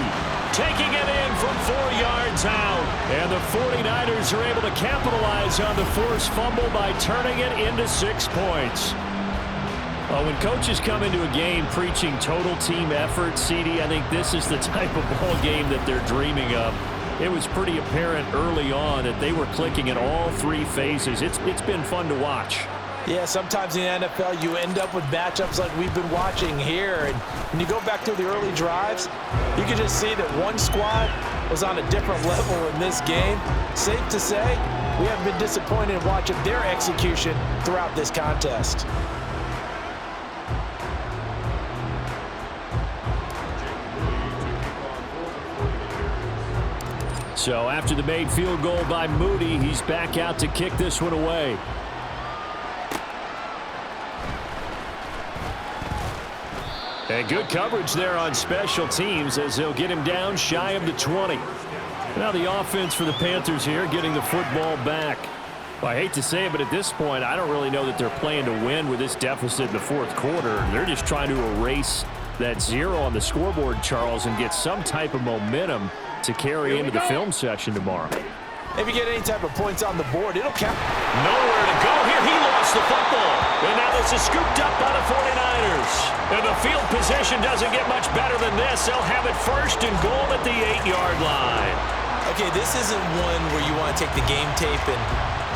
taking it in from 4 yards out. And the 49ers are able to capitalize on the forced fumble by turning it into 6 points. When coaches come into a game preaching total team effort, CD, I think this is the type of ball game that they're dreaming of. it was pretty apparent early on that they were clicking in all three phases. It's been fun to watch. Yeah, sometimes in the NFL, you end up with matchups like we've been watching here. And when you go back through the early drives, you can just see that one squad was on a different level in this game. Safe to say, we haven't been disappointed in watching their execution throughout this contest. So after the made field goal by Moody, he's back out to kick this one away. And good coverage there on special teams as they'll get him down shy of the 20. Now the offense for the Panthers here getting the football back. Well, I hate to say it, but at this point, I don't really know that they're playing to win with this deficit in the fourth quarter. They're just trying to erase that 0 on the scoreboard, Charles, and get some type of momentum to carry into the film session tomorrow. If you get any type of points on the board, it'll count. Nowhere to go here. He lost the football. And now this is scooped up by the 49ers. And the field position doesn't get much better than this. They'll have it first and goal at the 8-yard line. Okay, this isn't one where you want to take the game tape and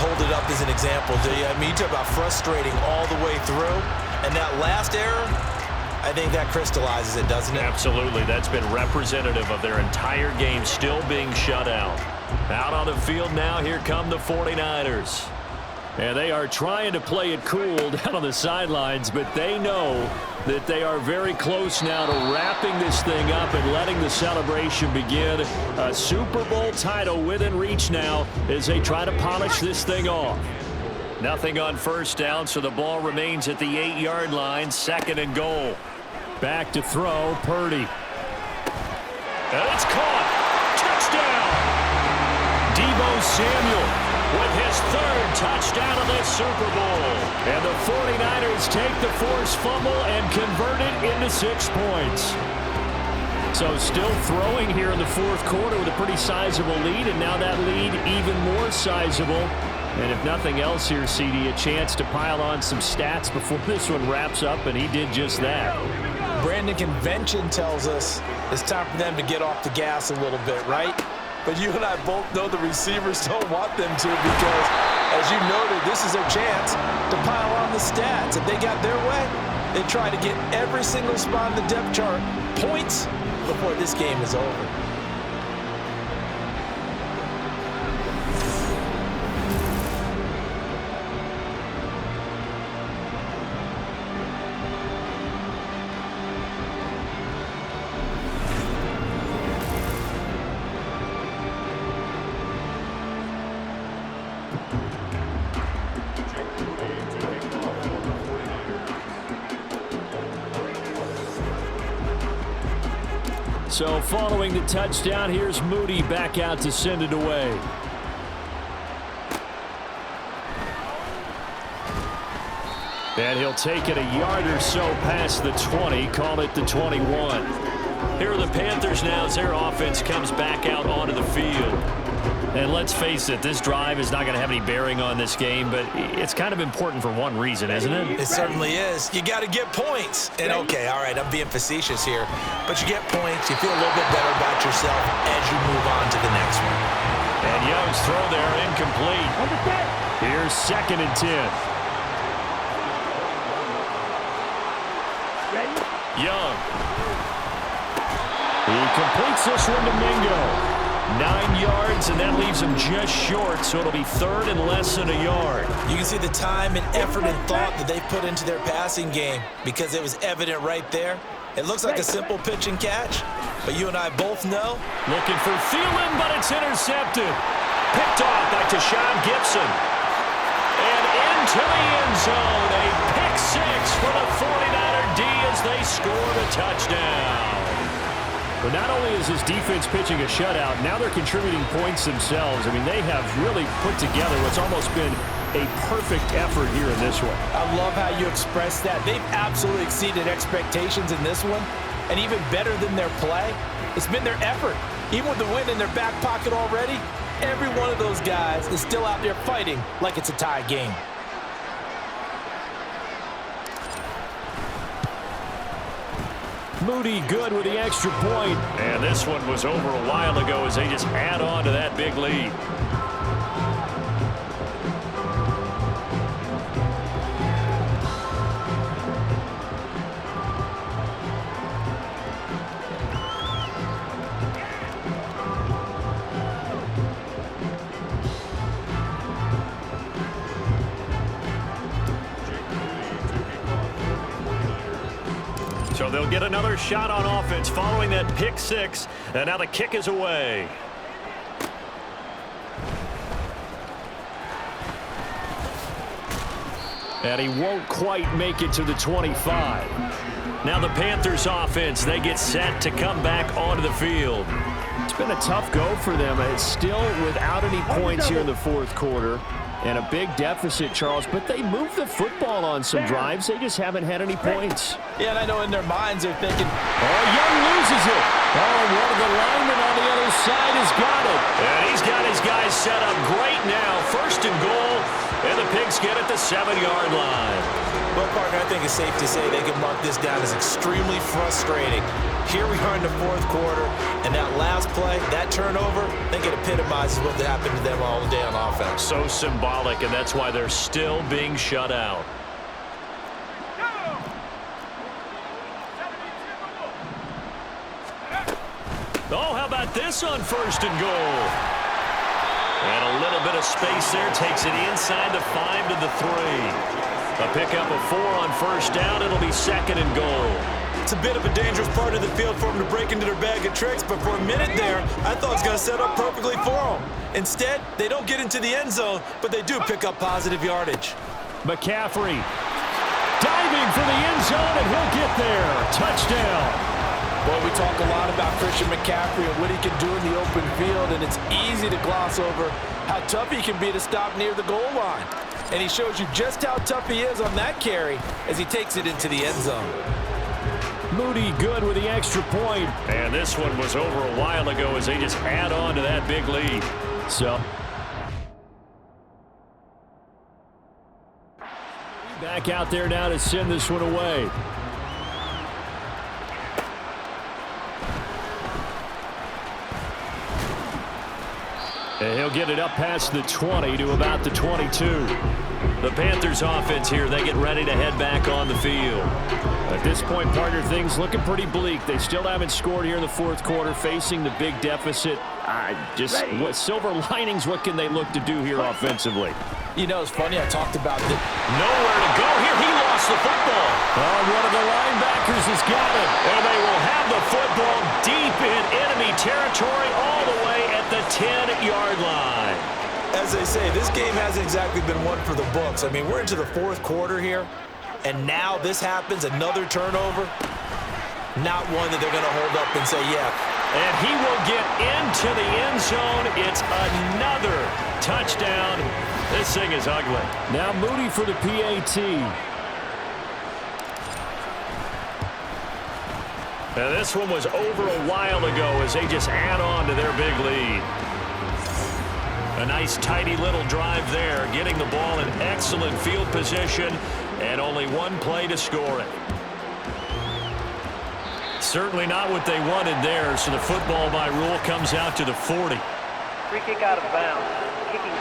hold it up as an example, do you? I mean, you talk about frustrating all the way through. And that last error, I think that crystallizes it, doesn't it? Absolutely. That's been representative of their entire game still being shut out. Out on the field now, here come the 49ers. And they are trying to play it cool down on the sidelines, but they know that they are very close now to wrapping this thing up and letting the celebration begin. A Super Bowl title within reach now as they try to polish this thing off. Nothing on first down, so the ball remains at the 8-yard line, 2nd and goal. Back to throw, Purdy. And it's caught. Touchdown! Deebo Samuel with his 3rd touchdown of this Super Bowl. And the 49ers take the forced fumble and convert it into 6 points. So still throwing here in the fourth quarter with a pretty sizable lead, and now that lead even more sizable. And if nothing else here, CD, a chance to pile on some stats before this one wraps up, and he did just that. Brandon, convention tells us it's time for them to get off the gas a little bit, right? But you and I both know the receivers don't want them to because, as you noted, this is their chance to pile on the stats. If they got their way, they try to get every single spot in the depth chart points before this game is over. So following the touchdown, here's Moody back out to send it away. And he'll take it a yard or so past the 20, call it the 21. Here are the Panthers now as their offense comes back out onto the field. And let's face it, this drive is not going to have any bearing on this game, but it's kind of important for one reason, isn't it? It certainly is. You got to get points. And okay, all right, I'm being facetious here, but you get points, you feel a little bit better about yourself as you move on to the next one. And Young's throw there incomplete. Here's 2nd and 10. Young. He completes this one to Mingo. 9 yards, and that leaves him just short, so it'll be 3rd and less than a yard. You can see the time and effort and thought that they put into their passing game because it was evident right there. It looks like a simple pitch and catch, but you and I both know. Looking for Thielen, but it's intercepted. Picked off by Tashawn Gibson. And into the end zone, a pick 6 for the 49er D as they scored a touchdown. But not only is this defense pitching a shutout, now they're contributing points themselves. I mean, they have really put together what's almost been a perfect effort here in this one. I love how you express that. They've absolutely exceeded expectations in this one. And even better than their play, it's been their effort. Even with the win in their back pocket already, every one of those guys is still out there fighting like it's a tie game. Moody good with the extra point. And this one was over a while ago as they just add on to that big lead. So they'll get another shot on offense following that pick six. And now the kick is away. And he won't quite make it to the 25. Now the Panthers offense, they get set to come back onto the field. It's been a tough go for them. It's still without any points here in the fourth quarter. And a big deficit, Charles, but they moved the football on some drives. They just haven't had any points. Yeah, and I know in their minds they're thinking, oh, Young loses it. Oh, one of the linemen on the other side has got it. And he's got his guys set up great now. First and goal, and the Pigs get at the 7-yard line. Well, partner, I think it's safe to say they can mark this down as extremely frustrating. Here we are in the fourth quarter, and that last play, that turnover, I think it epitomizes what happened to them all day on offense. So symbolic, and that's why they're still being shut out. Oh, how about this on first and goal? And a little bit of space there takes it inside the 5 to the 3. A pickup of 4 on first down. It'll be second and goal. It's a bit of a dangerous part of the field for them to break into their bag of tricks, but for a minute there, I thought it was going to set up perfectly for them. Instead, they don't get into the end zone, but they do pick up positive yardage. McCaffrey diving for the end zone, and he'll get there. Touchdown. Boy, we talk a lot about Christian McCaffrey and what he can do in the open field, and it's easy to gloss over how tough he can be to stop near the goal line. And he shows you just how tough he is on that carry as he takes it into the end zone. Moody good with the extra point. And this one was over a while ago as they just add on to that big lead. So back out there now to send this one away. And he'll get it up past the 20 to about the 22. The Panthers offense here, they get ready to head back on the field. At this point, partner, things looking pretty bleak. They still haven't scored here in the fourth quarter, facing the big deficit. What silver linings, what can they look to do here offensively? You know, it's funny, I talked about the nowhere to go here. He lost the football. Oh, one of the linebackers has got it. And they will have the football deep in enemy territory all the way at the 10-yard line. As they say, this game hasn't exactly been one for the books. I mean, we're into the fourth quarter here, and now this happens, another turnover. Not one that they're going to hold up and say, yeah. And he will get into the end zone. It's another touchdown. This thing is ugly. Now Moody for the PAT. Now this one was over a while ago as they just add on to their big lead. A nice tidy little drive there, getting the ball in excellent field position, and only one play to score it. Certainly not what they wanted there, so the football by rule comes out to the 40. Free kick out of bounds. Kicking.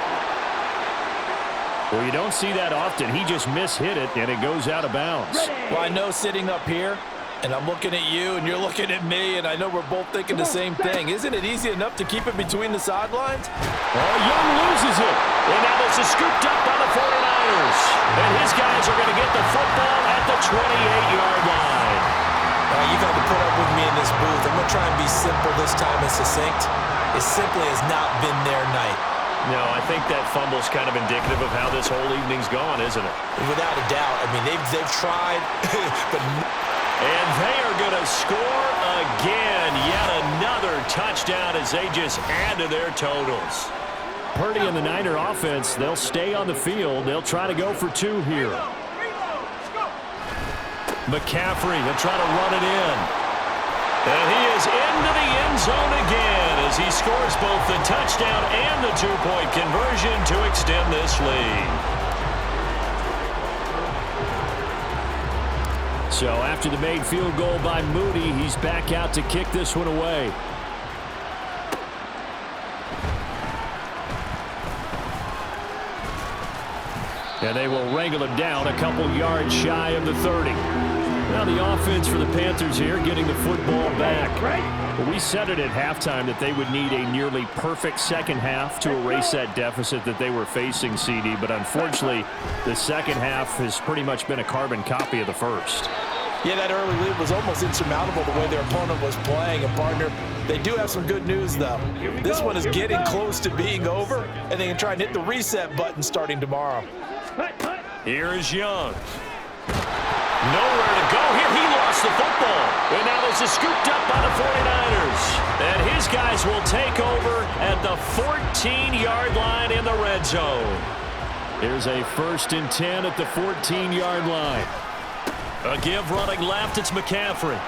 Well, you don't see that often. He just mishit it, and it goes out of bounds. Well, I know sitting up here, and I'm looking at you, and you're looking at me, and I know we're both thinking the same thing. Isn't it easy enough to keep it between the sidelines? Oh, Young loses it. And now this is scooped up by the 49ers. And his guys are going to get the football at the 28-yard line. You got to put up with me in this booth. I'm going to try and be simple this time and succinct. It simply has not been their night. No, I think that fumble's kind of indicative of how this whole evening's gone, isn't it? Without a doubt. I mean, they've tried, but... And they are going to score again. Yet another touchdown as they just add to their totals. Purdy and the Niner offense, they'll stay on the field. They'll try to go for 2 here. McCaffrey, they'll try to run it in. And he is into the end zone again as he scores both the touchdown and the 2-point conversion to extend this lead. So after the made field goal by Moody, he's back out to kick this one away. And they will wrangle him down a couple yards shy of the 30. Now the offense for the Panthers here getting the football back. Well, we said it at halftime that they would need a nearly perfect second half to erase that deficit that they were facing, CD. But unfortunately, the second half has pretty much been a carbon copy of the first. Yeah, that early lead was almost insurmountable the way their opponent was playing. And, partner, they do have some good news, though. This one is getting close to being over, and they can try and hit the reset button starting tomorrow. Here is Young. Nowhere to go here. He lost the football. And now this is scooped up by the 49ers. And his guys will take over at the 14-yard line in the red zone. Here's a 1st and 10 at the 14-yard line. A give running left. It's McCaffrey.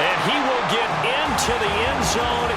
And he will get into the end zone.